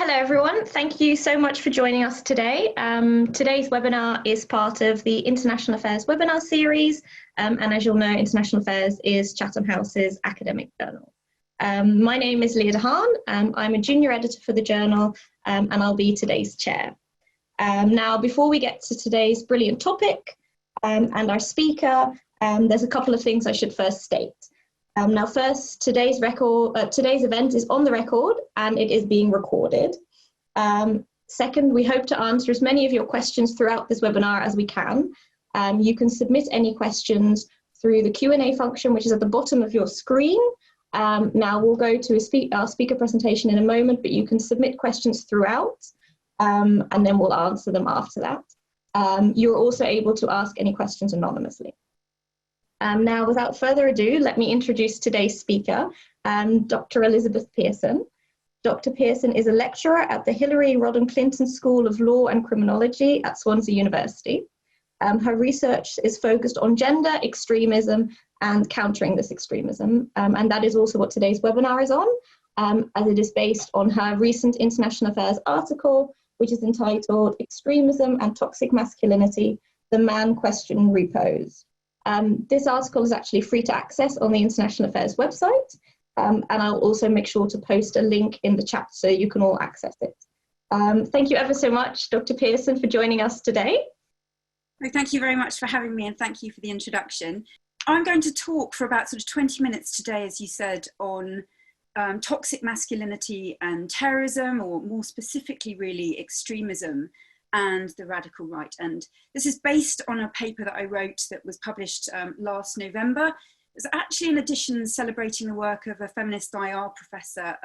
Hello everyone, thank you so much for joining us today. Today's webinar is part of the International Affairs webinar series, and as you'll know, International Affairs is Chatham House's academic journal. My name is Leah Dehaan, I'm a junior editor for the journal, and I'll be today's chair. Now, before we get to today's brilliant topic and our speaker, there's a couple of things I should first state. Now first, today's event is on the record and it is being recorded. Second, we hope to answer as many of your questions throughout this webinar as we can. You can submit any questions through the Q&A function, which is at the bottom of your screen. Now we'll go to our speaker presentation in a moment, but you can submit questions throughout and then we'll answer them after that. You're also able to ask any questions anonymously. Now, without further ado, let me introduce today's speaker, Dr. Elizabeth Pearson. Dr. Pearson is a lecturer at the Hillary Rodham Clinton School of Law and Criminology at Swansea University. Her research is focused on gender, extremism, and countering this extremism. And that is also what today's webinar is on, as it is based on her recent International Affairs article, which is entitled Extremism and Toxic Masculinity, the Man Question Reposed. This article is actually free to access on the International Affairs website, and I'll also make sure to post a link in the chat so you can all access it. Thank you ever so much, Dr. Pearson, for joining us today. Well, thank you very much for having me, and thank you for the introduction. I'm going to talk for about sort of 20 minutes today, as you said, on toxic masculinity and terrorism, or more specifically, really, extremism and the radical right. And this is based on a paper that I wrote that was published last November. It's actually an edition celebrating the work of a feminist IR professor,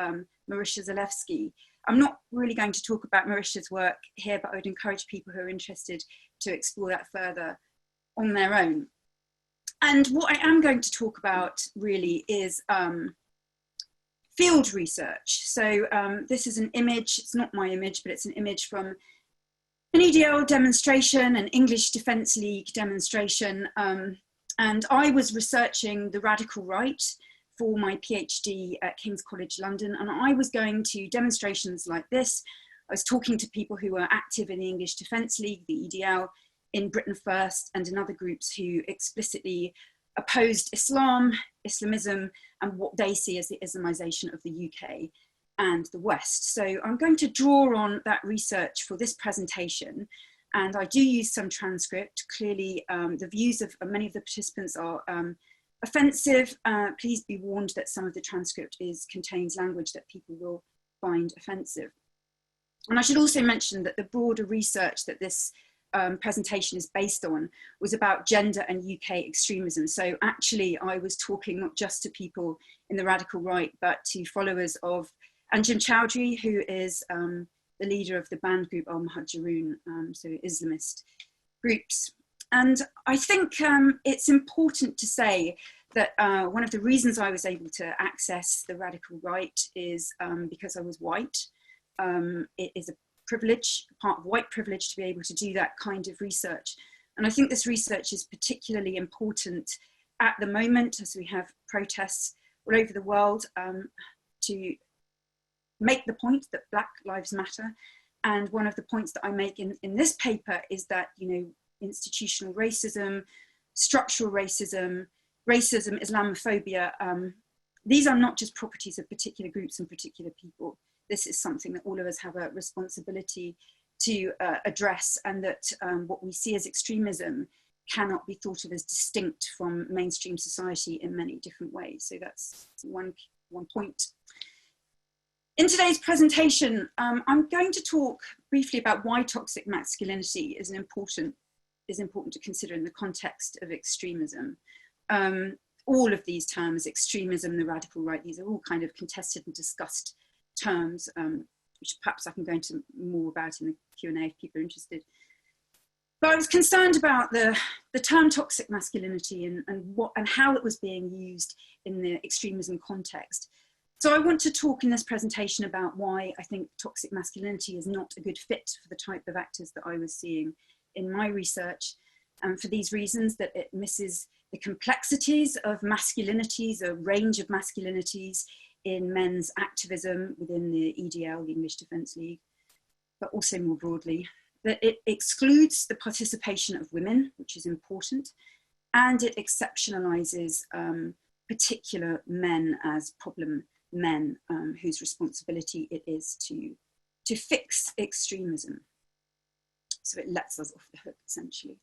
Marysia Zalewski. I'm not really going to talk about Marysia's work here, but I would encourage people who are interested to explore that further on their own. And what I am going to talk about really is field research. So this is an image, it's not my image, but it's an image from an EDL demonstration, an English Defence League demonstration, and I was researching the radical right for my PhD at King's College London, and I was going to demonstrations like this. I was talking to people who were active in the English Defence League, the EDL, in Britain First, and in other groups who explicitly opposed Islam, Islamism, and what they see as the Islamisation of the UK and the West. So I'm going to draw on that research for this presentation, and I do use some transcript. Clearly, the views of many of the participants are offensive. Please be warned that some of the transcript contains language that people will find offensive. And I should also mention that the broader research that this presentation is based on was about gender and UK extremism. So actually, I was talking not just to people in the radical right, but to followers of Anjem Choudhury, who is the leader of the banned group Al Muhajirun, so Islamist groups. And I think it's important to say that one of the reasons I was able to access the radical right is because I was white. It is a privilege, part of white privilege, to be able to do that kind of research. And I think this research is particularly important at the moment as we have protests all over the world to make the point that Black Lives Matter. And one of the points that I make in this paper is that, you know, institutional racism, structural racism, Islamophobia, these are not just properties of particular groups and particular people. This is something that all of us have a responsibility to address, and that what we see as extremism cannot be thought of as distinct from mainstream society in many different ways. So that's one point. In today's presentation, I'm going to talk briefly about why toxic masculinity is important to consider in the context of extremism. All of these terms, extremism, the radical right, these are all kind of contested and discussed terms, which perhaps I can go into more about in the Q&A if people are interested. But I was concerned about the term toxic masculinity and how it was being used in the extremism context. So I want to talk in this presentation about why I think toxic masculinity is not a good fit for the type of actors that I was seeing in my research. And for these reasons, that it misses the complexities of masculinities, a range of masculinities. in men's activism within the EDL, the English Defence League, but also more broadly, that it excludes the participation of women, which is important, and it exceptionalizes particular men as problem men whose responsibility it is to fix extremism. So it lets us off the hook, essentially.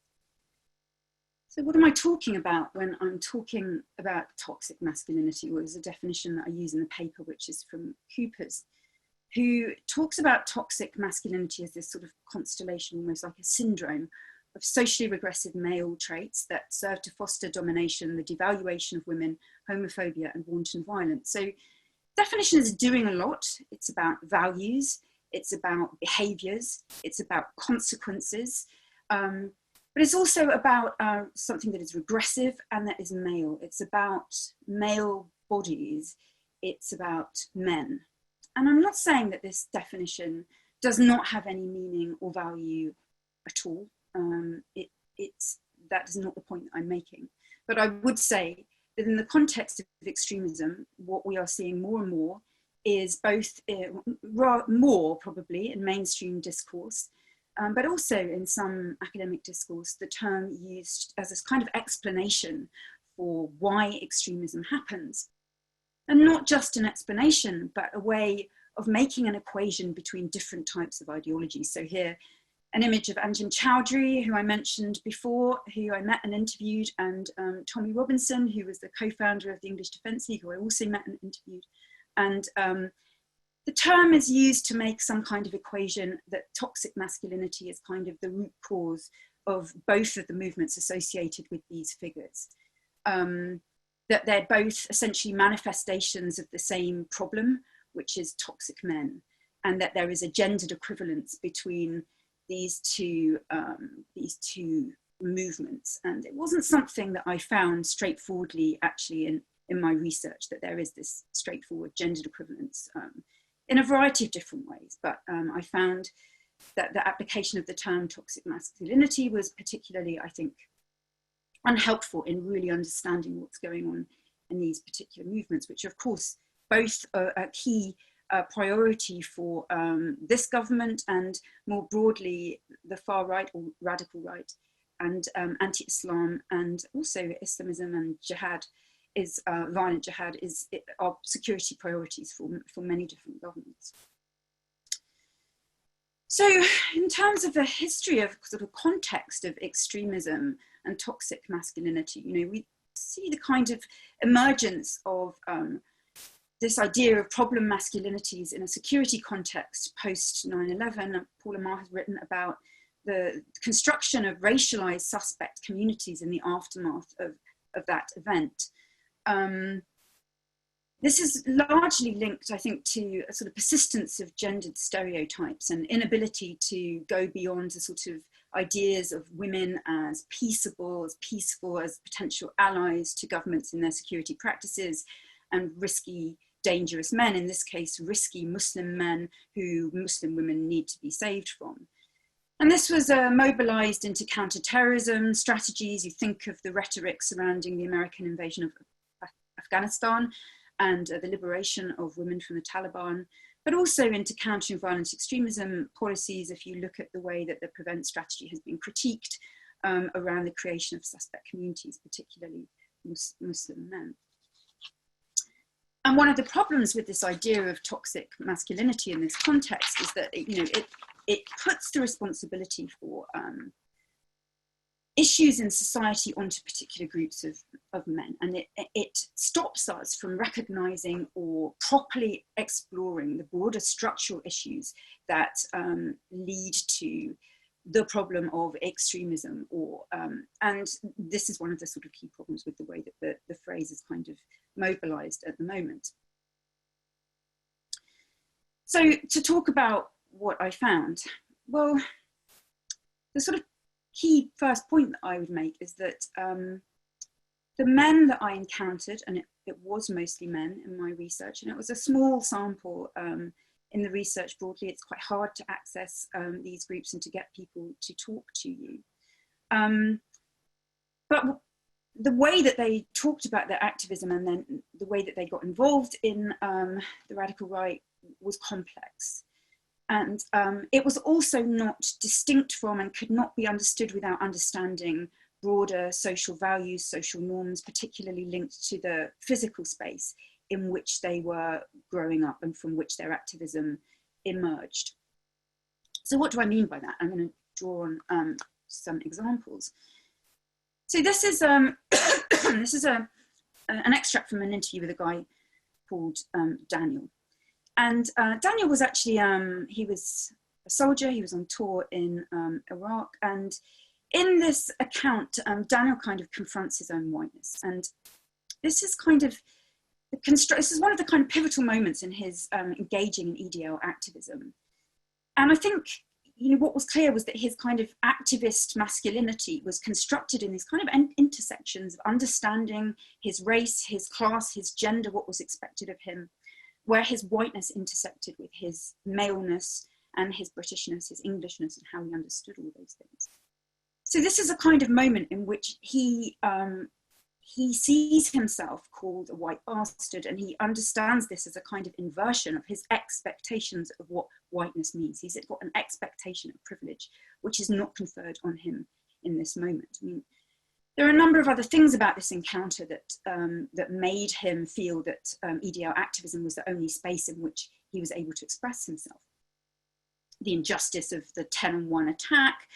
So what am I talking about when I'm talking about toxic masculinity? Well, there's a definition that I use in the paper, which is from Cooper's, who talks about toxic masculinity as this sort of constellation, almost like a syndrome of socially regressive male traits that serve to foster domination, the devaluation of women, homophobia, and wanton violence. So definition is doing a lot. It's about values, it's about behaviors, it's about consequences, but it's also about something that is regressive and that is male. It's about male bodies, it's about men. And I'm not saying that this definition does not have any meaning or value at all. That is not the point that I'm making. But I would say that in the context of extremism, what we are seeing more and more is both more probably in mainstream discourse, but also in some academic discourse, the term used as this kind of explanation for why extremism happens. And not just an explanation, but a way of making an equation between different types of ideologies. So here, an image of Anjan Chowdhury, who I mentioned before, who I met and interviewed, and Tommy Robinson, who was the co-founder of the English Defence League, who I also met and interviewed. And the term is used to make some kind of equation that toxic masculinity is kind of the root cause of both of the movements associated with these figures. That they're both essentially manifestations of the same problem, which is toxic men, and that there is a gendered equivalence between these two movements. And it wasn't something that I found straightforwardly actually in my research, that there is this straightforward gendered equivalence in a variety of different ways. But I found that the application of the term toxic masculinity was particularly, I think, unhelpful in really understanding what's going on in these particular movements, which of course both are a key priority for this government and more broadly the far right or radical right, and anti-Islam, and also Islamism and jihad is violent jihad are security priorities for many different governments. So in terms of the history of sort of context of extremism and toxic masculinity, you know, we see the kind of emergence of this idea of problem masculinities in a security context post 9/11. Paula Maher has written about the construction of racialized suspect communities in the aftermath of that event. This is largely linked, I think, to a sort of persistence of gendered stereotypes and inability to go beyond the sort of ideas of women as peaceable, as potential allies to governments in their security practices, and risky, dangerous men, in this case, risky Muslim men who Muslim women need to be saved from. And this was mobilized into counter-terrorism strategies. You think of the rhetoric surrounding the American invasion of Afghanistan and the liberation of women from the Taliban, but also into countering violent extremism policies, if you look at the way that the PREVENT strategy has been critiqued around the creation of suspect communities, particularly Muslim men. And one of the problems with this idea of toxic masculinity in this context is that it puts the responsibility for issues in society onto particular groups of men, and it stops us from recognizing or properly exploring the broader structural issues that lead to the problem of extremism, and this is one of the sort of key problems with the way that the phrase is kind of mobilized at the moment. So to talk about what I found, well, the sort of key first point that I would make is that the men that I encountered, and it was mostly men in my research, and it was a small sample in the research broadly. It's quite hard to access these groups and to get people to talk to you. But the way that they talked about their activism and then the way that they got involved in the radical right was complex. And it was also not distinct from and could not be understood without understanding broader social values, social norms, particularly linked to the physical space in which they were growing up and from which their activism emerged. So what do I mean by that? I'm going to draw on some examples. So this is this is an extract from an interview with a guy called Daniel. And Daniel was actually, he was a soldier, he was on tour in Iraq. And in this account, Daniel kind of confronts his own whiteness. And this is kind of, this is one of the kind of pivotal moments in his engaging in EDL activism. And I think, you know, what was clear was that his kind of activist masculinity was constructed in these kind of intersections of understanding his race, his class, his gender, what was expected of him, where his whiteness intersected with his maleness and his Britishness, his Englishness, and how he understood all those things. So this is a kind of moment in which he sees himself called a white bastard, and he understands this as a kind of inversion of his expectations of what whiteness means. He's got an expectation of privilege, which is not conferred on him in this moment. I mean, there are a number of other things about this encounter that, that made him feel that EDL activism was the only space in which he was able to express himself. The injustice of the 10-on-1 attack,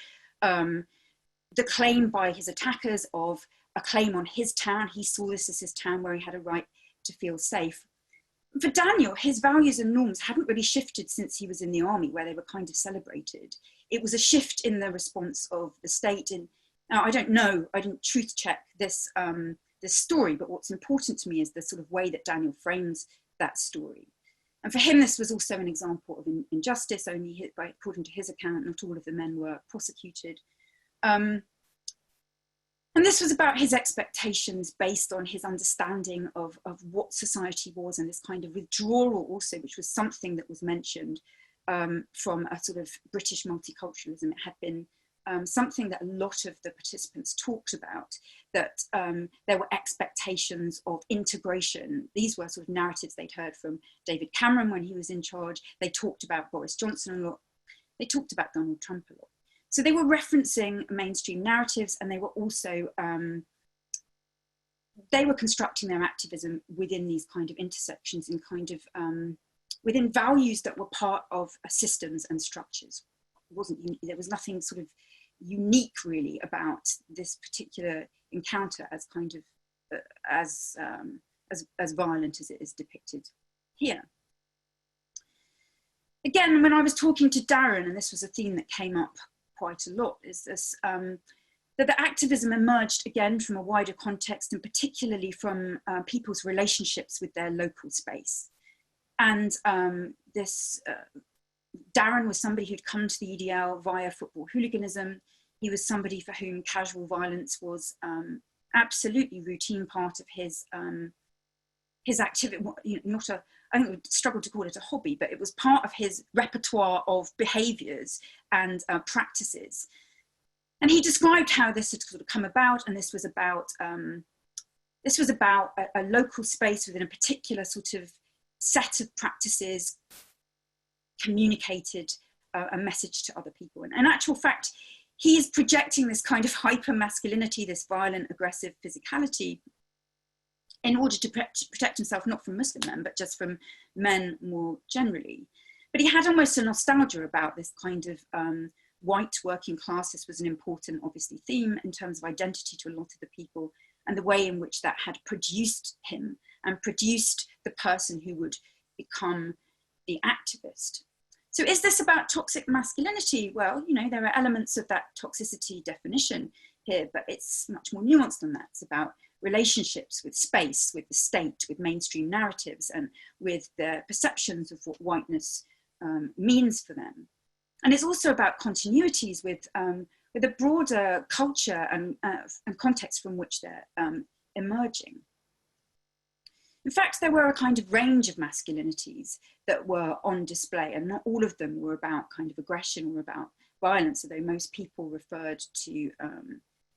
the claim by his attackers of a claim on his town. He saw this as his town where he had a right to feel safe. For Daniel, his values and norms hadn't really shifted since he was in the army, where they were kind of celebrated. It was a shift in the response of the state. And now, I don't know, I didn't truth check this, this story, but what's important to me is the sort of way that Daniel frames that story. And for him, this was also an example of injustice. Only, according to his account, not all of the men were prosecuted. And this was about his expectations based on his understanding of what society was, and this kind of withdrawal also, which was something that was mentioned from a sort of British multiculturalism. It had been something that a lot of the participants talked about, that there were expectations of integration. These were sort of narratives they'd heard from David Cameron when he was in charge. They talked about Boris Johnson a lot. They talked about Donald Trump a lot. So they were referencing mainstream narratives, and they were also, they were constructing their activism within these kind of intersections and kind of within values that were part of systems and structures. There was nothing sort of unique really about this particular encounter as kind of as violent as it is depicted here. Again, when I was talking to Darren, and this was a theme that came up quite a lot, is this that the activism emerged again from a wider context, and particularly from people's relationships with their local space. And Darren was somebody who'd come to the EDL via football hooliganism. He was somebody for whom casual violence was absolutely routine part of his activity. I think we would struggle to call it a hobby, but it was part of his repertoire of behaviours and practices. And he described how this had sort of come about, and this was about a local space within a particular sort of set of practices communicated a message to other people. And in actual fact, he is projecting this kind of hyper masculinity, this violent, aggressive physicality, in order to protect himself, not from Muslim men, but just from men more generally. But he had almost a nostalgia about this kind of white working class. This was an important, obviously, theme in terms of identity to a lot of the people, and the way in which that had produced him and produced the person who would become the activist. So is this about toxic masculinity? Well, you know, there are elements of that toxicity definition here, but it's much more nuanced than that. It's about relationships with space, with the state, with mainstream narratives, and with their perceptions of what whiteness means for them. And it's also about continuities with a broader culture and context from which they're emerging. In fact, there were a kind of range of masculinities that were on display, and not all of them were about kind of aggression or about violence, although most people referred to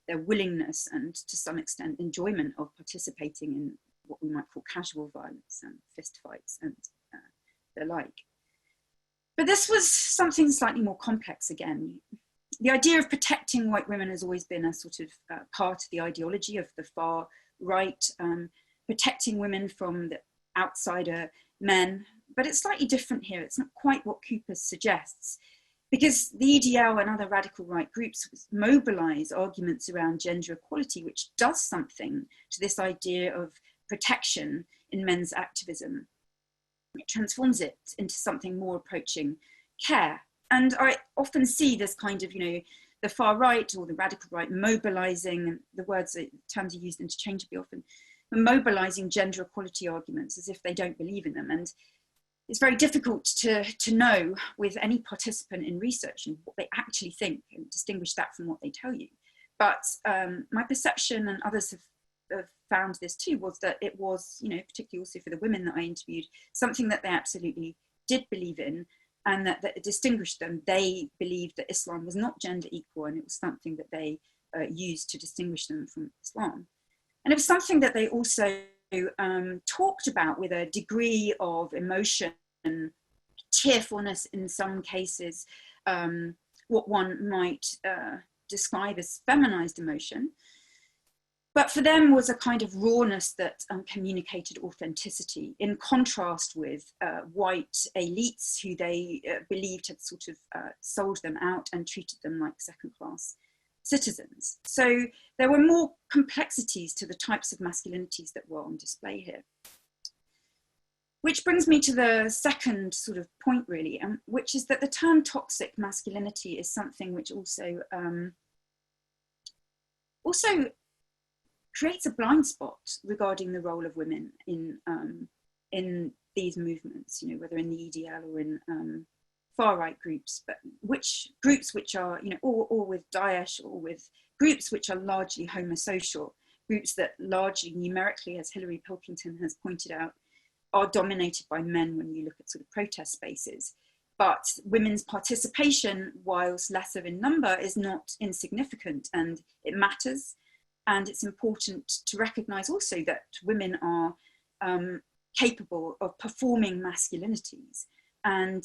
their willingness and to some extent enjoyment of participating in what we might call casual violence and fistfights and the like. But this was something slightly more complex again. The idea of protecting white women has always been a sort of part of the ideology of the far right, protecting women from the outsider men, but it's slightly different here. It's not quite what Cooper suggests, because the EDL and other radical right groups mobilize arguments around gender equality, which does something to this idea of protection in men's activism. It transforms it into something more approaching care. And I often see this kind of, the far right or the radical right mobilizing, the terms are used interchangeably often, mobilizing gender equality arguments as if they don't believe in them. And it's very difficult to know with any participant in research and what they actually think and distinguish that from what they tell you. But my perception, and others have found this too, was that it was, particularly also for the women that I interviewed, something that they absolutely did believe in, and that it distinguished them. They believed that Islam was not gender equal, and it was something that they used to distinguish them from Islam. And it was something that they also talked about with a degree of emotion, tearfulness in some cases, what one might describe as feminized emotion. But for them was a kind of rawness that communicated authenticity, in contrast with white elites who they believed had sort of sold them out and treated them like second-class citizens. So there were more complexities to the types of masculinities that were on display here. Which brings me to the second sort of point, really, which is that the term toxic masculinity is something which also creates a blind spot regarding the role of women in these movements, whether in the EDL or in far-right groups, but which are, or with Daesh, or with groups which are largely homosocial, groups that largely numerically, as Hilary Pilkington has pointed out, are dominated by men when you look at sort of protest spaces. But women's participation, whilst lesser in number, is not insignificant, and it matters. And it's important to recognize also that women are capable of performing masculinities and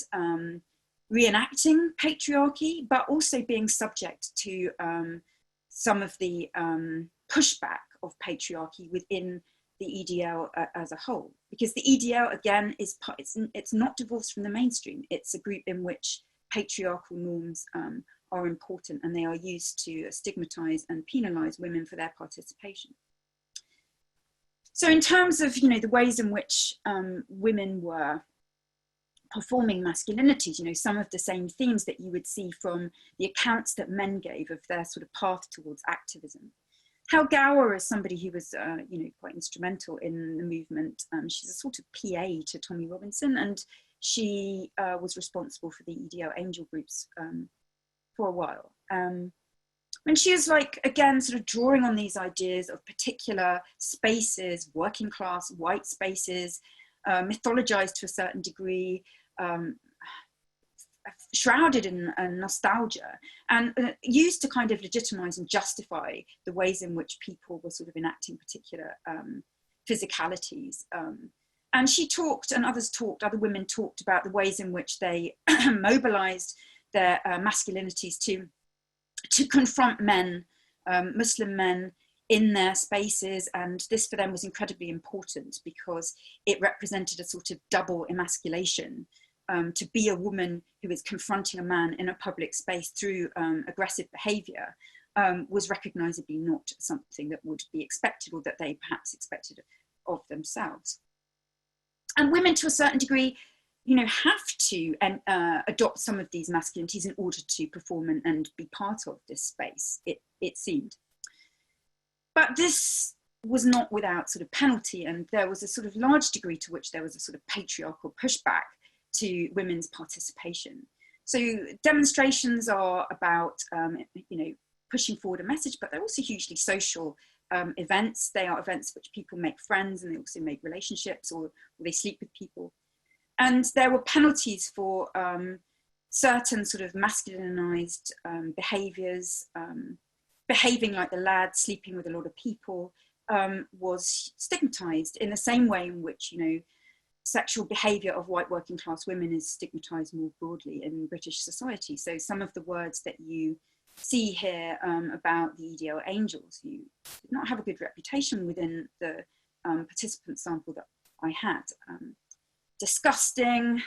reenacting patriarchy, but also being subject to some of the pushback of patriarchy within the EDL as a whole. Because the EDL, again, it's not divorced from the mainstream. It's a group in which patriarchal norms are important, and they are used to stigmatize and penalize women for their participation. So in terms of, the ways in which women were performing masculinities, some of the same themes that you would see from the accounts that men gave of their sort of path towards activism. Gower is somebody who was, quite instrumental in the movement. She's a sort of PA to Tommy Robinson, and she was responsible for the EDL angel groups for a while. And she was again, sort of drawing on these ideas of particular spaces, working class, white spaces, mythologized to a certain degree, shrouded in nostalgia, and used to kind of legitimize and justify the ways in which people were sort of enacting particular physicalities. And she talked, and other women talked about the ways in which they mobilized their masculinities to confront men, Muslim men, in their spaces. And this for them was incredibly important because it represented a sort of double emasculation. To be a woman who is confronting a man in a public space through aggressive behavior was recognizably not something that would be expected, or that they perhaps expected of themselves. And women, to a certain degree, have to adopt some of these masculinities in order to perform and be part of this space, it seemed. But this was not without sort of penalty, and there was a sort of large degree to which there was a sort of patriarchal pushback to women's participation. So demonstrations are about, pushing forward a message, but they're also hugely social events. They are events which people make friends, and they also make relationships, or they sleep with people. And there were penalties for certain sort of masculinized behaviors, behaving like the lad, sleeping with a lot of people, was stigmatized in the same way in which, you know, sexual behaviour of white working class women is stigmatised more broadly in British society. So some of the words that you see here about the EDL angels, who did not have a good reputation within the participant sample that I had. Disgusting,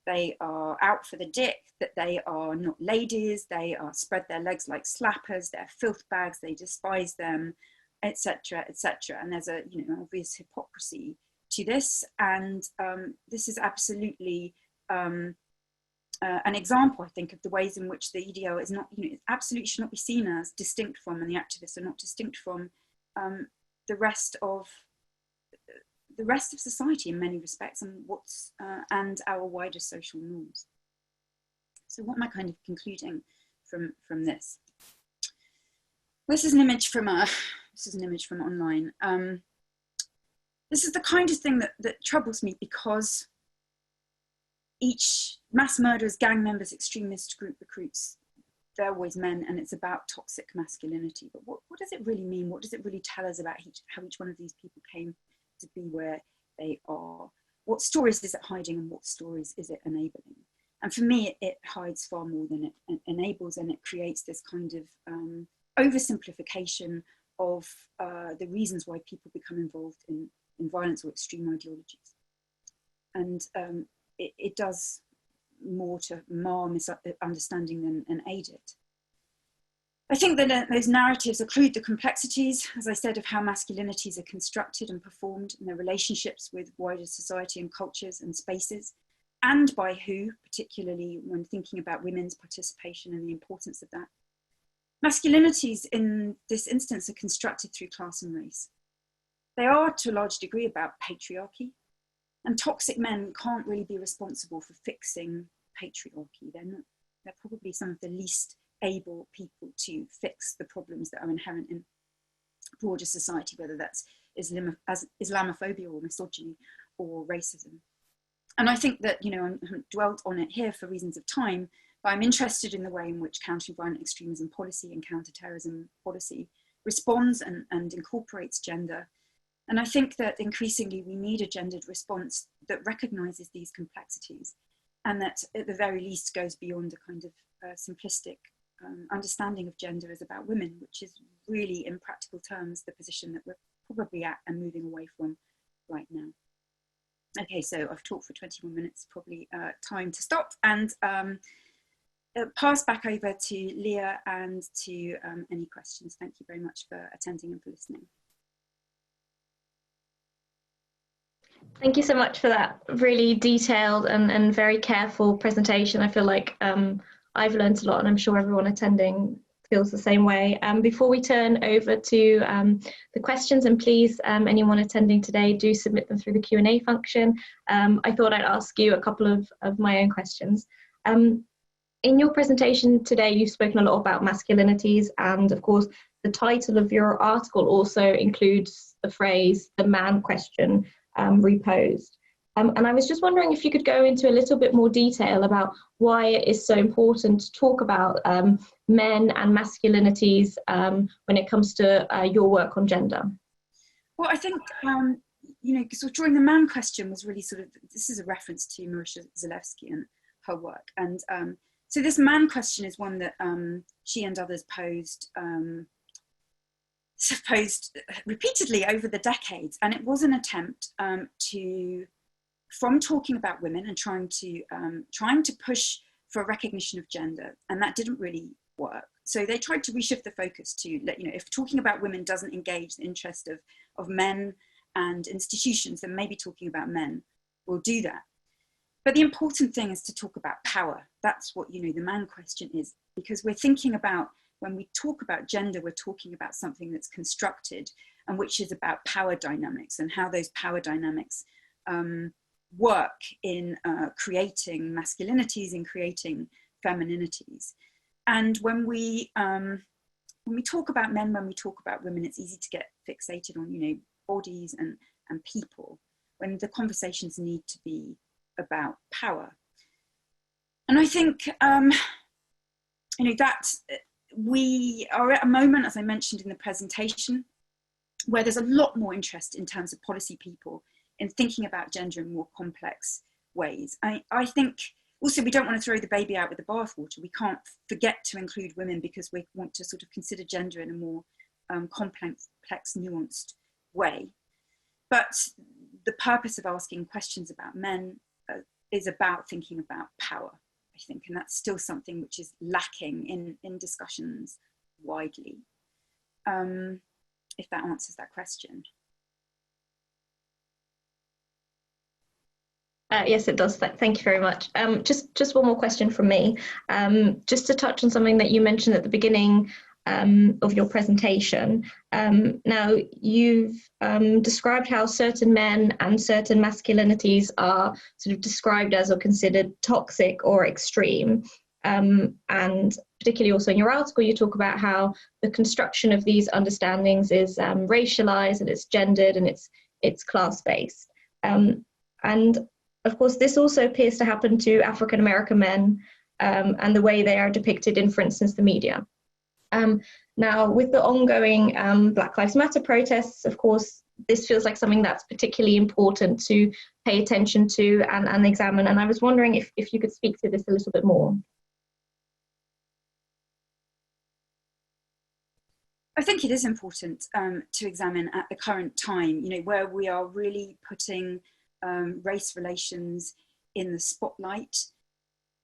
they are out for the dick, that they are not ladies, they are spread their legs like slappers, they're filth bags, they despise them, etc., etc. And there's a, you know, obvious hypocrisy to this, and this is absolutely an example, I think, of the ways in which the EDL is not, you know, it absolutely should not be seen as distinct from, and the activists are not distinct from the rest of society in many respects, and and our wider social norms. So what am I kind of concluding from this? This is an image from online. This is the kind of thing that troubles me, because each mass murderers, gang members, extremist group recruits, they're always men, and it's about toxic masculinity. But what does it really mean? What does it really tell us about how each one of these people came to be where they are? What stories is it hiding, and what stories is it enabling? And for me, it hides far more than it enables, and it creates this kind of oversimplification of the reasons why people become involved in violence or extreme ideologies. And it does more to mar misunderstanding than aid it. I think that those narratives occlude the complexities, as I said, of how masculinities are constructed and performed in their relationships with wider society and cultures and spaces, and by who, particularly when thinking about women's participation and the importance of that. Masculinities in this instance are constructed through class and race. They are to a large degree about patriarchy, and toxic men can't really be responsible for fixing patriarchy. They're probably some of the least able people to fix the problems that are inherent in broader society, whether that's Islamophobia or misogyny or racism. And I think that, you know, I haven't dwelt on it here for reasons of time, but I'm interested in the way in which countering violent extremism policy and counterterrorism policy responds and incorporates gender. And I think that increasingly we need a gendered response that recognises these complexities, and that at the very least goes beyond a kind of simplistic understanding of gender as about women, which is really, in practical terms, the position that we're probably at and moving away from right now. Okay, so I've talked for 21 minutes, probably time to stop and pass back over to Leah and to any questions. Thank you very much for attending and for listening. Thank you so much for that really detailed and very careful presentation. I feel like I've learned a lot, and I'm sure everyone attending feels the same way. Before we turn over to the questions, and please, anyone attending today, do submit them through the Q&A function. I thought I'd ask you a couple of my own questions. In your presentation today, you've spoken a lot about masculinities, and of course, the title of your article also includes the phrase, the man question, reposed. And I was just wondering if you could go into a little bit more detail about why it is so important to talk about men and masculinities when it comes to your work on gender. Well, I think, you know, sort of drawing the man question was really sort of, this is a reference to Marysia Zalewski and her work. And so this man question is one that she and others posed repeatedly over the decades. And it was an attempt from talking about women and trying to push for a recognition of gender, and that didn't really work. So they tried to reshift the focus to let, you know, if talking about women doesn't engage the interest of men and institutions, then maybe talking about men will do that. But the important thing is to talk about power. That's what, you know, the man question is, because we're thinking about, when we talk about gender, we're talking about something that's constructed and which is about power dynamics and how those power dynamics work in creating masculinities, in creating femininities. And when we talk about men, when we talk about women, it's easy to get fixated on, you know, bodies and people, when the conversations need to be about power. And I think, you know, that we are at a moment, as I mentioned in the presentation, where there's a lot more interest in terms of policy people in thinking about gender in more complex ways. I think also we don't want to throw the baby out with the bathwater. We can't forget to include women because we want to sort of consider gender in a more complex, nuanced way. But the purpose of asking questions about men is about thinking about power, I think, and that's still something which is lacking in discussions widely, if that answers that question. Yes, it does. Thank you very much. Just one more question from me. Just to touch on something that you mentioned at the beginning of your presentation. Now, you've described how certain men and certain masculinities are sort of described as or considered toxic or extreme. And particularly also in your article, you talk about how the construction of these understandings is racialized and it's gendered and it's class-based. And of course, this also appears to happen to African-American men and the way they are depicted in, for instance, the media. Now, with the ongoing Black Lives Matter protests, of course, this feels like something that's particularly important to pay attention to and examine. And I was wondering if you could speak to this a little bit more. I think it is important to examine at the current time, you know, where we are really putting race relations in the spotlight.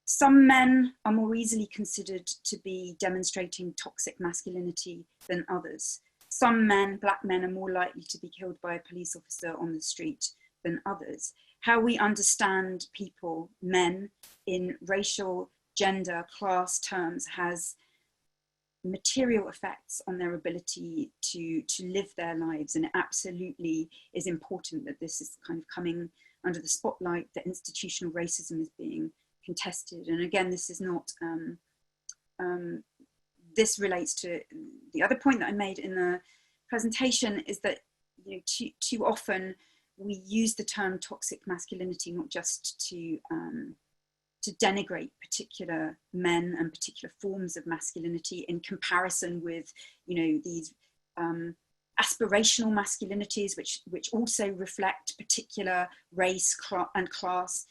Some men are more easily considered to be demonstrating toxic masculinity than others. Some men, black men, are more likely to be killed by a police officer on the street than others. How we understand people, men, in racial, gender, class terms has material effects on their ability to live their lives, and it absolutely is important that this is kind of coming under the spotlight, that institutional racism is being contested. And again, this is not, this relates to the other point that I made in the presentation, is that, you know, too often we use the term toxic masculinity not just to denigrate particular men and particular forms of masculinity in comparison with, you know, these aspirational masculinities, which also reflect particular race and class,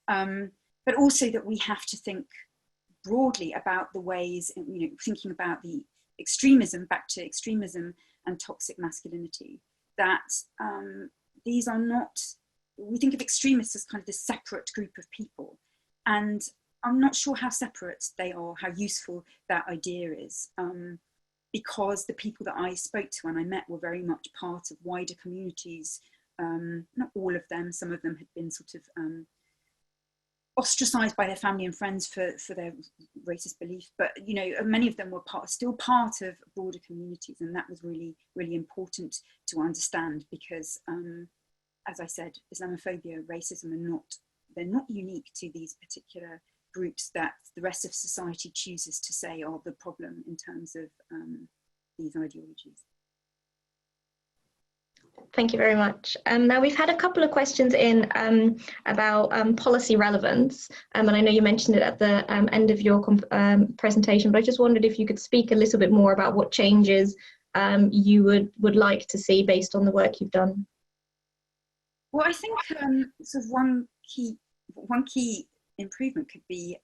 but also that we have to think broadly about the ways, you know, thinking about the extremism, back to extremism and toxic masculinity, that these are not, we think of extremists as kind of this separate group of people. And I'm not sure how separate they are, how useful that idea is, because the people that I spoke to and I met were very much part of wider communities. Not all of them, some of them had been sort of ostracized by their family and friends for their racist belief, but, you know, many of them were still part of broader communities, and that was really, really important to understand, because, as I said, Islamophobia, racism they're not unique to these particular groups that the rest of society chooses to say are the problem in terms of these ideologies. Thank you very much. Now, we've had a couple of questions in about policy relevance, and I know you mentioned it at the end of your presentation, but I just wondered if you could speak a little bit more about what changes you would like to see based on the work you've done. Well, I think sort of one key improvement could be,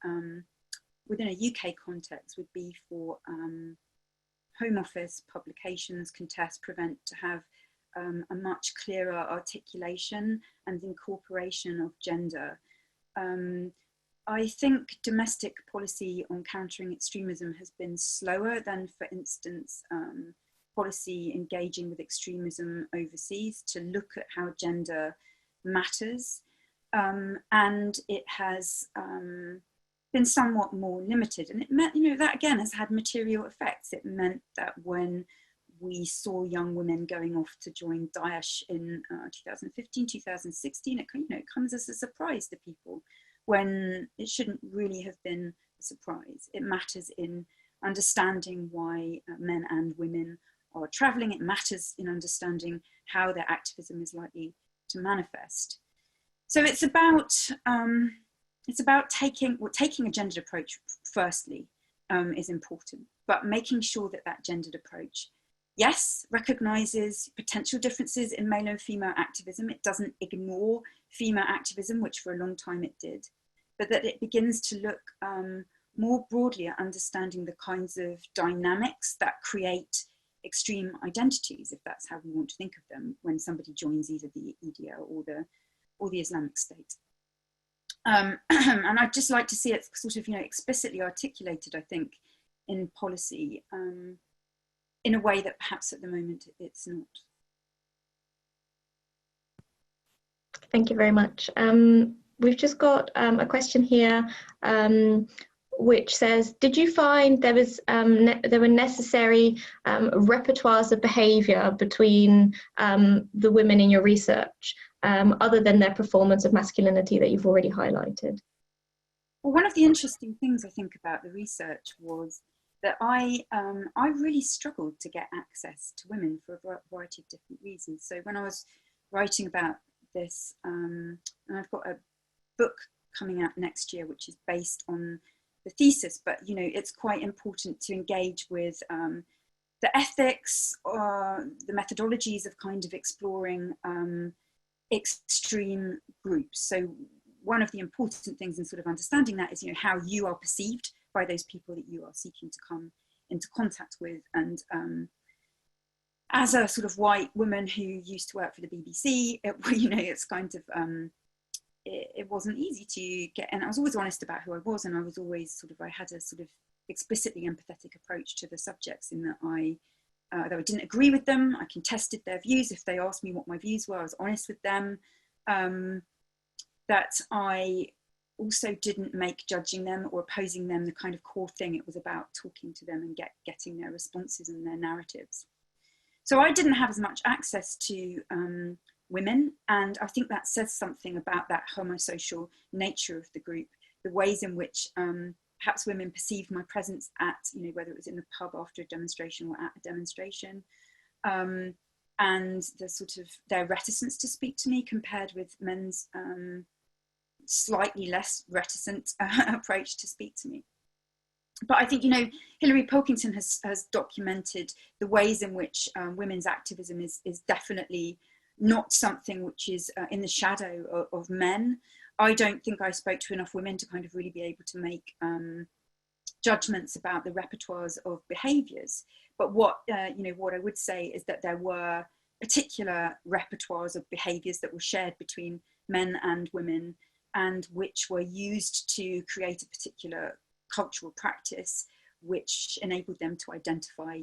within a UK context, would be for Home Office publications, contest, prevent, to have a much clearer articulation and incorporation of gender. I think domestic policy on countering extremism has been slower than, for instance, policy engaging with extremism overseas, to look at how gender matters. And it has been somewhat more limited, and it meant, you know, that again has had material effects. It meant that when we saw young women going off to join Daesh in 2015, 2016, it comes as a surprise to people, when it shouldn't really have been a surprise. It matters in understanding why men and women are traveling. It matters in understanding how their activism is likely to manifest. So it's about taking a gendered approach firstly, is important, but making sure that that gendered approach, yes, recognises potential differences in male and female activism. It doesn't ignore female activism, which for a long time it did, but that it begins to look more broadly at understanding the kinds of dynamics that create extreme identities, if that's how we want to think of them, when somebody joins either the EDL or the Islamic State. And I'd just like to see it sort of, explicitly articulated, I think, in policy, in a way that perhaps at the moment it's not. Thank you very much. We've just got a question here, which says, did you find there was there were necessary repertoires of behaviour between the women in your research, other than their performance of masculinity that you've already highlighted? Well, one of the interesting things I think about the research was that I really struggled to get access to women for a variety of different reasons. So when I was writing about this, and I've got a book coming out next year which is based on the thesis, but it's quite important to engage with the ethics or the methodologies of kind of exploring extreme groups. So one of the important things in sort of understanding that is how you are perceived by those people that you are seeking to come into contact with. And as a sort of white woman who used to work for the BBC, it's kind of it wasn't easy to get, and I was always honest about who I was, and I was always I had a sort of explicitly empathetic approach to the subjects, in that though I didn't agree with them, I contested their views. If they asked me what my views were, I was honest with them. That I also didn't make judging them or opposing them the kind of core thing. It was about talking to them and getting their responses and their narratives. So I didn't have as much access to women, and I think that says something about that homosocial nature of the group, the ways in which perhaps women perceived my presence at, whether it was in the pub after a demonstration or at a demonstration, and the sort of their reticence to speak to me compared with men's slightly less reticent approach to speak to me. But I think, Hilary Pilkington has documented the ways in which women's activism is definitely not something which is in the shadow of men. I don't think I spoke to enough women to kind of really be able to make judgments about the repertoires of behaviours. But what I would say is that there were particular repertoires of behaviours that were shared between men and women, and which were used to create a particular cultural practice, which enabled them to identify,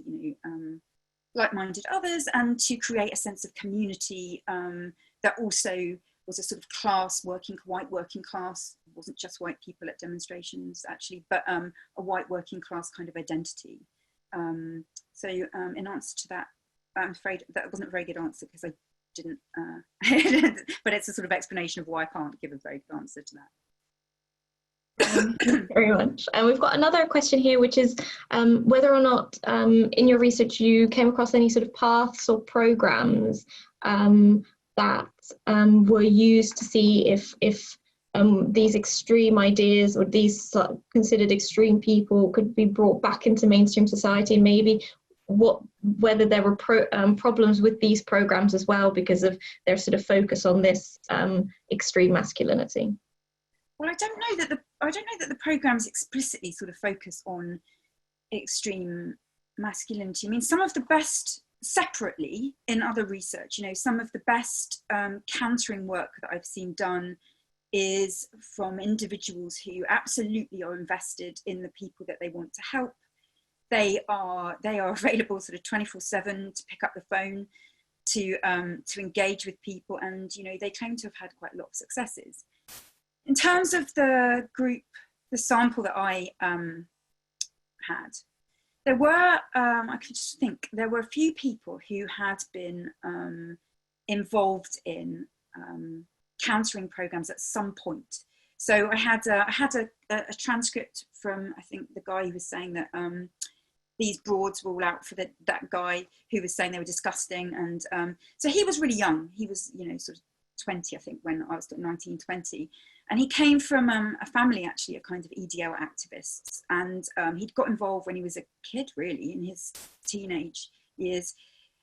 like-minded others, and to create a sense of community that also was a sort of class, white working class. It wasn't just white people at demonstrations, actually, but a white working class kind of identity. So in answer to that, I'm afraid that wasn't a very good answer, because I didn't, but it's a sort of explanation of why I can't give a very good answer to that. Thank you very much. And we've got another question here, which is whether or not in your research you came across any sort of paths or programs that were used to see if these extreme ideas or these considered extreme people could be brought back into mainstream society, and maybe whether there were problems with these programs as well because of their sort of focus on this extreme masculinity. Well, I don't know that the programs explicitly sort of focus on extreme masculinity. I mean, some of the best separately in other research, some of the best countering work that I've seen done is from individuals who absolutely are invested in the people that they want to help. They are available sort of 24/7 to pick up the phone, to engage with people, and they claim to have had quite a lot of successes. In terms of the group, the sample that I had, there were, I can just think, there were a few people who had been involved in countering programs at some point. So I had a transcript from, I think, the guy who was saying that these broads were all out for that guy who was saying they were disgusting. And so he was really young. He was, sort of 20, I think, when I was 19, 20. And he came from a family, actually, a kind of EDL activists. And he'd got involved when he was a kid, really, in his teenage years.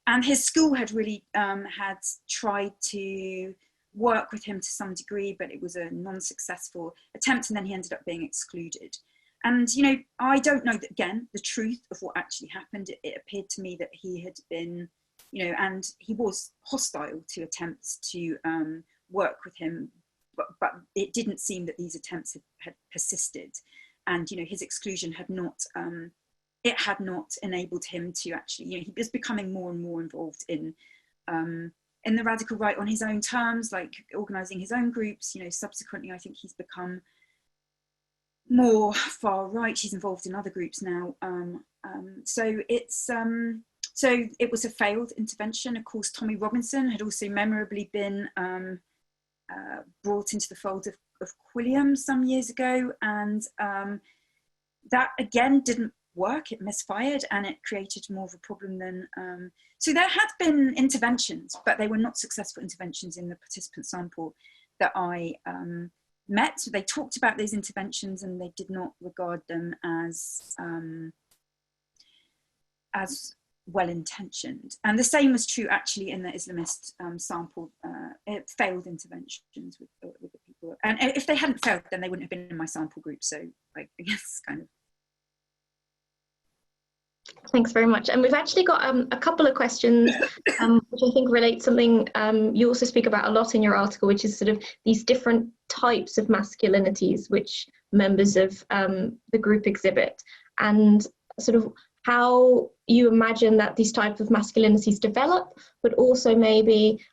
And his school had really had tried to work with him to some degree, but it was a non-successful attempt, and then he ended up being excluded. And, you know, I don't know, that, again, the truth of what actually happened. It appeared to me that he had been, you know, and he was hostile to attempts to work with him, but it didn't seem that these attempts had persisted. And, you know, his exclusion had not, it had not enabled him to actually, you know, he was becoming more and more involved in the radical right on his own terms, like organising his own groups. You know, subsequently, I think he's become more far right. He's involved in other groups now. So it's so it was a failed intervention. Of course, Tommy Robinson had also memorably been brought into the fold of Quilliam some years ago, and that again didn't work. It misfired, and it created more of a problem than so there had been interventions, but they were not successful interventions in the participant sample that I met. So they talked about those interventions, and they did not regard them as well-intentioned. And the same was true actually in the Islamist sample. It failed interventions with the people, and if they hadn't failed, then they wouldn't have been in my sample group. So I guess kind of. Thanks very much. And we've actually got a couple of questions which I think relate something you also speak about a lot in your article, which is sort of these different types of masculinities which members of the group exhibit, and sort of how you imagine that these types of masculinities develop, but also maybe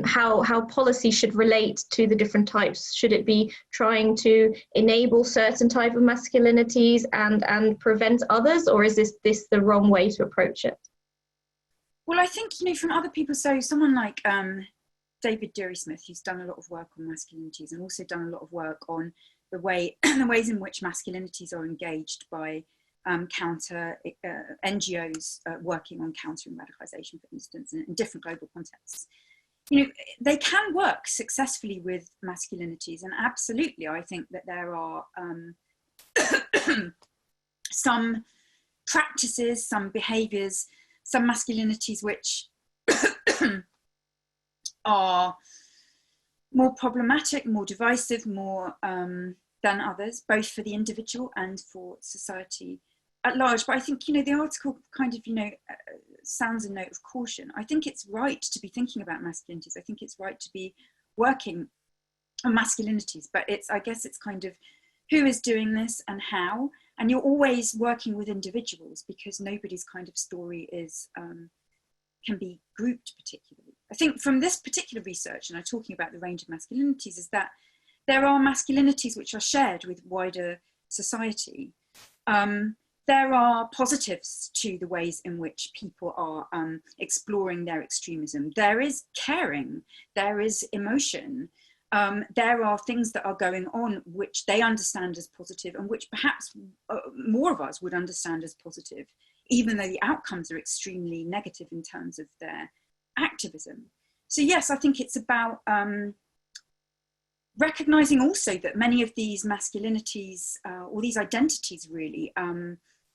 how policy should relate to the different types. Should it be trying to enable certain type of masculinities and prevent others, or is this the wrong way to approach it? Well, I think, you know, from other people, so someone like David Dury-Smith, who's done a lot of work on masculinities and also done a lot of work on the ways in which masculinities are engaged by counter NGOs working on countering radicalisation, for instance, in different global contexts. You know, they can work successfully with masculinities, and absolutely, I think that there are some practices, some behaviours, some masculinities which are more problematic, more divisive, more than others, both for the individual and for society at large. But I think, you know, the article kind of, you know, sounds a note of caution. I think it's right to be thinking about masculinities. I think it's right to be working on masculinities, but I guess it's kind of who is doing this and how. And you're always working with individuals, because nobody's kind of story is can be grouped particularly. I think from this particular research, and I'm talking about the range of masculinities, is that there are masculinities which are shared with wider society. There are positives to the ways in which people are exploring their extremism. There is caring, there is emotion. There are things that are going on which they understand as positive, and which perhaps more of us would understand as positive, even though the outcomes are extremely negative in terms of their activism. So yes, I think it's about recognizing also that many of these masculinities, or these identities really,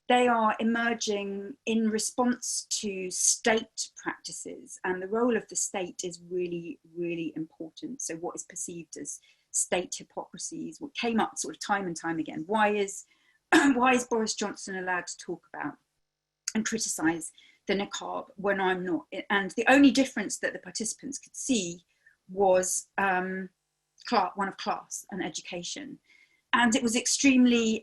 they are emerging in response to state practices, and the role of the state is really, really important. So what is perceived as state hypocrisies, what came up sort of time and time again. Why is Boris Johnson allowed to talk about and criticise the niqab when I'm not? And the only difference that the participants could see was one of class and education. And it was extremely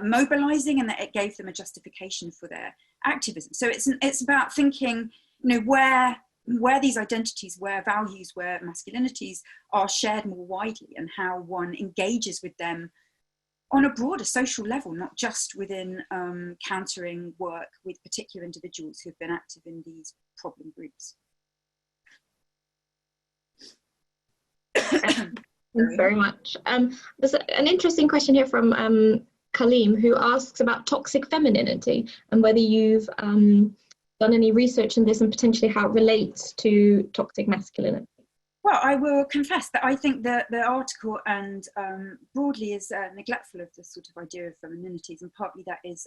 mobilising, and that it gave them a justification for their activism. So it's about thinking, you know, where these identities, where values, where masculinities are shared more widely, and how one engages with them on a broader social level, not just within countering work with particular individuals who've been active in these problem groups. Thanks very much. There's an interesting question here from Kaleem, who asks about toxic femininity and whether you've done any research on this, and potentially how it relates to toxic masculinity. Well, I will confess that I think that the article and broadly is neglectful of the sort of idea of femininities, and partly that is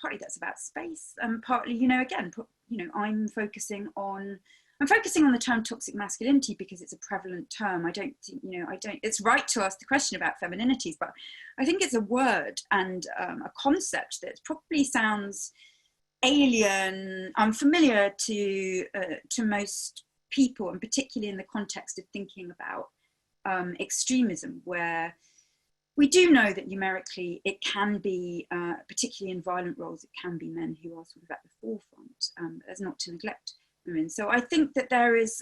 partly that's about space, and partly, you know, again, you know, I'm focusing on the term toxic masculinity because it's a prevalent term. I don't think, you know, it's right to ask the question about femininities, but I think it's a word and a concept that probably sounds alien, unfamiliar to most people, and particularly in the context of thinking about extremism, where we do know that numerically it can be, particularly in violent roles, it can be men who are sort of at the forefront, as not to neglect women. So I think that there is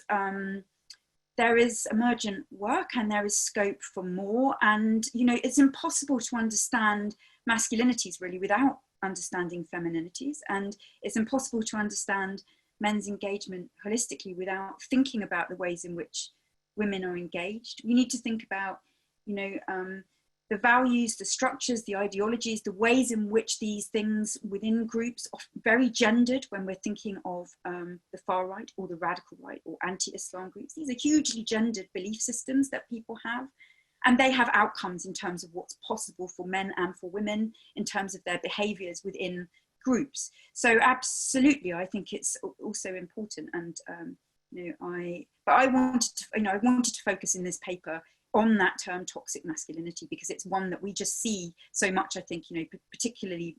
emergent work and there is scope for more. And, you know, it's impossible to understand masculinities really without understanding femininities. And it's impossible to understand men's engagement holistically without thinking about the ways in which women are engaged. We need to think about, you know, the values, the structures, the ideologies, the ways in which these things within groups are very gendered when we're thinking of the far right or the radical right or anti-Islam groups. These are hugely gendered belief systems that people have, and they have outcomes in terms of what's possible for men and for women in terms of their behaviors within groups. So absolutely, I think it's also important. And you know, I wanted to focus in this paper on that term toxic masculinity because it's one that we just see so much, I think, you know, particularly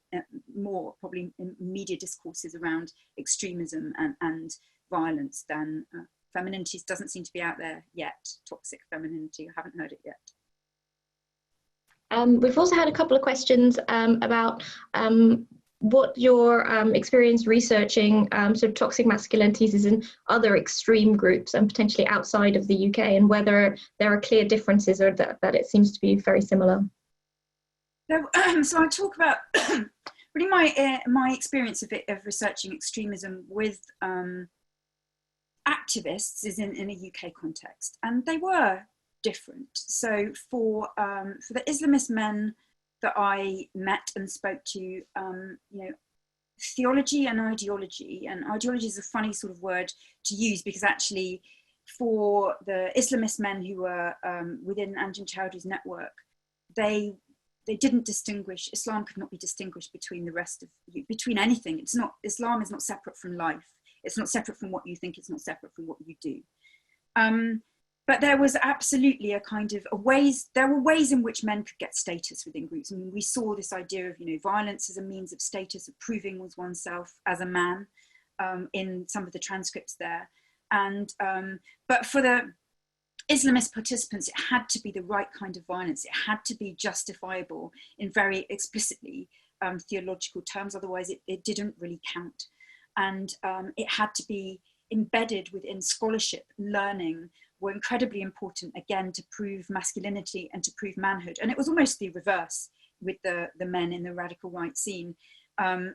more probably in media discourses around extremism and violence than femininities. Doesn't seem to be out there yet. Toxic femininity, I haven't heard it yet. We've also had a couple of questions about what your experience researching sort of toxic masculinities is in other extreme groups and potentially outside of the UK, and whether there are clear differences or that it seems to be very similar. So I talk about really my experience of researching extremism with activists is in a UK context, and they were different. So for the Islamist men that I met and spoke to, you know, theology and ideology is a funny sort of word to use because actually for the Islamist men who were within Anjem Choudhury's network, they didn't distinguish, Islam could not be distinguished between the rest of you, between anything. It's not, Islam is not separate from life. It's not separate from what you think, it's not separate from what you do. But there was absolutely a kind of there were ways in which men could get status within groups. I mean, we saw this idea of, you know, violence as a means of status, of proving oneself as a man in some of the transcripts there. And, but for the Islamist participants, it had to be the right kind of violence. It had to be justifiable in very explicitly theological terms, otherwise it didn't really count. And it had to be embedded within scholarship, learning, were incredibly important, again, to prove masculinity and to prove manhood. And it was almost the reverse with the men in the radical right scene.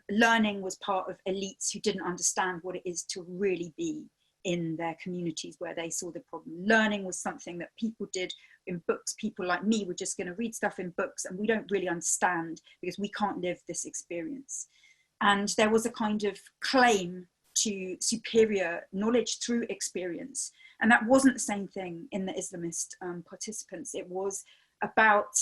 Learning was part of elites who didn't understand what it is to really be in their communities where they saw the problem. Learning was something that people did in books. People like me were just going to read stuff in books and we don't really understand because we can't live this experience. And there was a kind of claim to superior knowledge through experience. And that wasn't the same thing in the Islamist participants. It was about,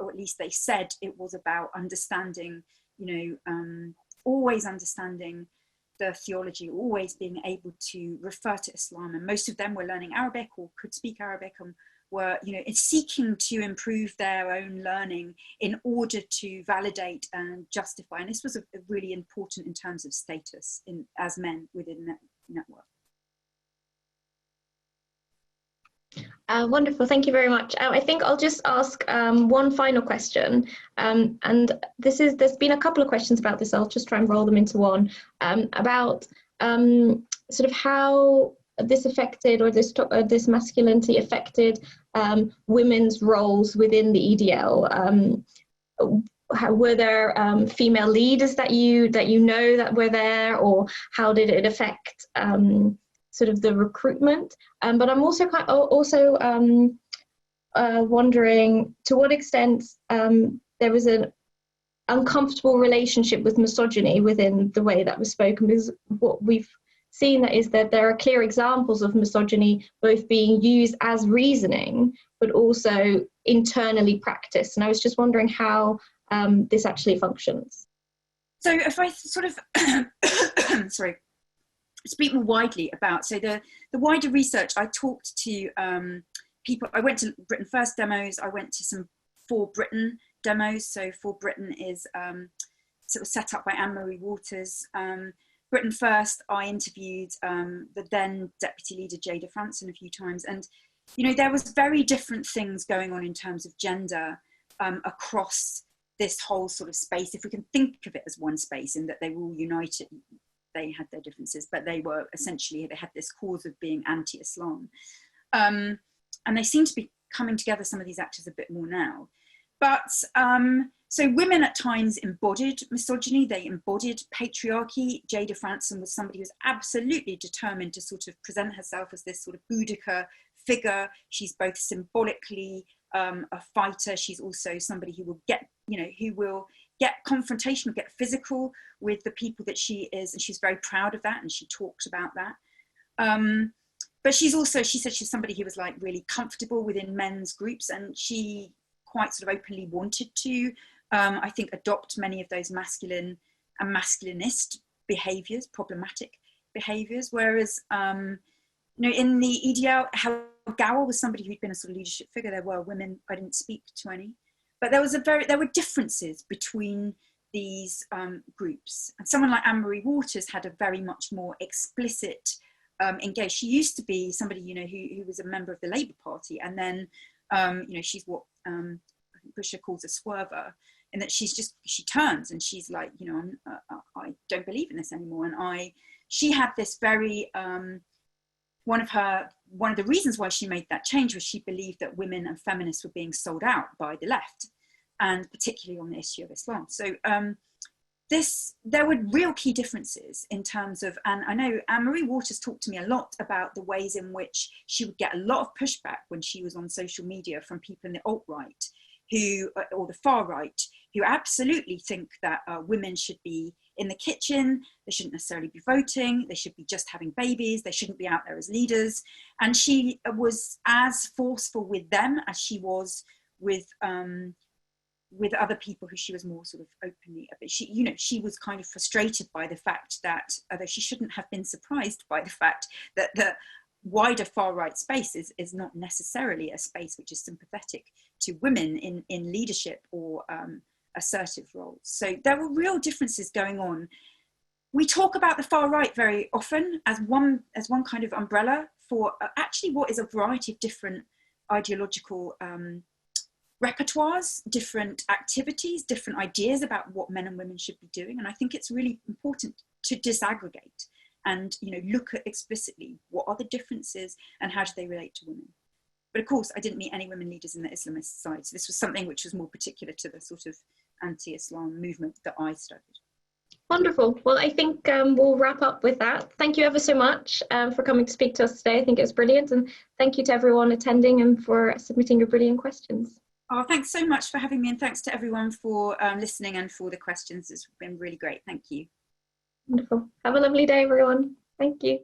or at least they said it was about understanding, you know, always understanding the theology, always being able to refer to Islam. And most of them were learning Arabic or could speak Arabic and were, you know, seeking to improve their own learning in order to validate and justify. And this was a really important in terms of status as men within that network. Wonderful, thank you very much. I think I'll just ask one final question, and there's been a couple of questions about this. I'll just try and roll them into one, about sort of how this affected, or this masculinity affected women's roles within the EDL. Were there female leaders that you know that were there, or how did it affect sort of the recruitment? But I'm also wondering to what extent there was an uncomfortable relationship with misogyny within the way that was spoken, because what we've seen that is that there are clear examples of misogyny both being used as reasoning, but also internally practiced. And I was just wondering how this actually functions. So if I sort of, sorry, speak more widely about, so the wider research, I talked to people, I went to Britain First demos, I went to some For Britain demos. So For Britain is sort of set up by Anne-Marie Waters. Britain First, I interviewed the then deputy leader Jada Franson a few times, and you know, there was very different things going on in terms of gender across this whole sort of space, if we can think of it as one space, in that they were all united. They had their differences, but they were essentially, they had this cause of being anti-Islam. And they seem to be coming together, some of these actors, a bit more now. But so women at times embodied misogyny, they embodied patriarchy. Jada Franson was somebody who was absolutely determined to sort of present herself as this sort of Boudica figure. She's both symbolically a fighter. She's also somebody who will get, you know, who will get confrontational, get physical with the people that she is. And she's very proud of that. And she talked about that. But she's also, she said she's somebody who was like really comfortable within men's groups. And she quite sort of openly wanted to, I think, adopt many of those masculine and masculinist behaviors, problematic behaviors. Whereas, you know, in the EDL, how Gower was somebody who'd been a sort of leadership figure. There were women, I didn't speak to any, but there were differences between these groups. And someone like Anne-Marie Waters had a very much more explicit engaged. She used to be somebody, you know, who was a member of the Labour Party, and then, you know, she's what I think Busher calls a swerver, in that she turns and she's like, you know, I don't believe in this anymore. And she had this very, one of the reasons why she made that change was she believed that women and feminists were being sold out by the left, and particularly on the issue of Islam. So there were real key differences in terms of, and I know Anne-Marie Waters talked to me a lot about the ways in which she would get a lot of pushback when she was on social media from people in the alt-right or the far right, who absolutely think that women should be in the kitchen, they shouldn't necessarily be voting, they should be just having babies, they shouldn't be out there as leaders. And she was as forceful with them as she was with other people who she was more sort of openly, but she, you know, she was kind of frustrated by the fact that, although she shouldn't have been surprised by the fact that the wider far right space is not necessarily a space which is sympathetic to women in leadership or assertive roles. So there were real differences going on. We talk about the far right very often as one kind of umbrella for actually what is a variety of different ideological repertoires, different activities, different ideas about what men and women should be doing. And I think it's really important to disaggregate and, you know, look at explicitly what are the differences and how do they relate to women. But of course, I didn't meet any women leaders in the Islamist side. So this was something which was more particular to the sort of anti-Islam movement that I studied. Wonderful. Well, I think we'll wrap up with that. Thank you ever so much for coming to speak to us today. I think it was brilliant. And thank you to everyone attending and for submitting your brilliant questions. Oh, thanks so much for having me, and thanks to everyone for listening and for the questions. It's been really great. Thank you. Wonderful. Have a lovely day, everyone. Thank you.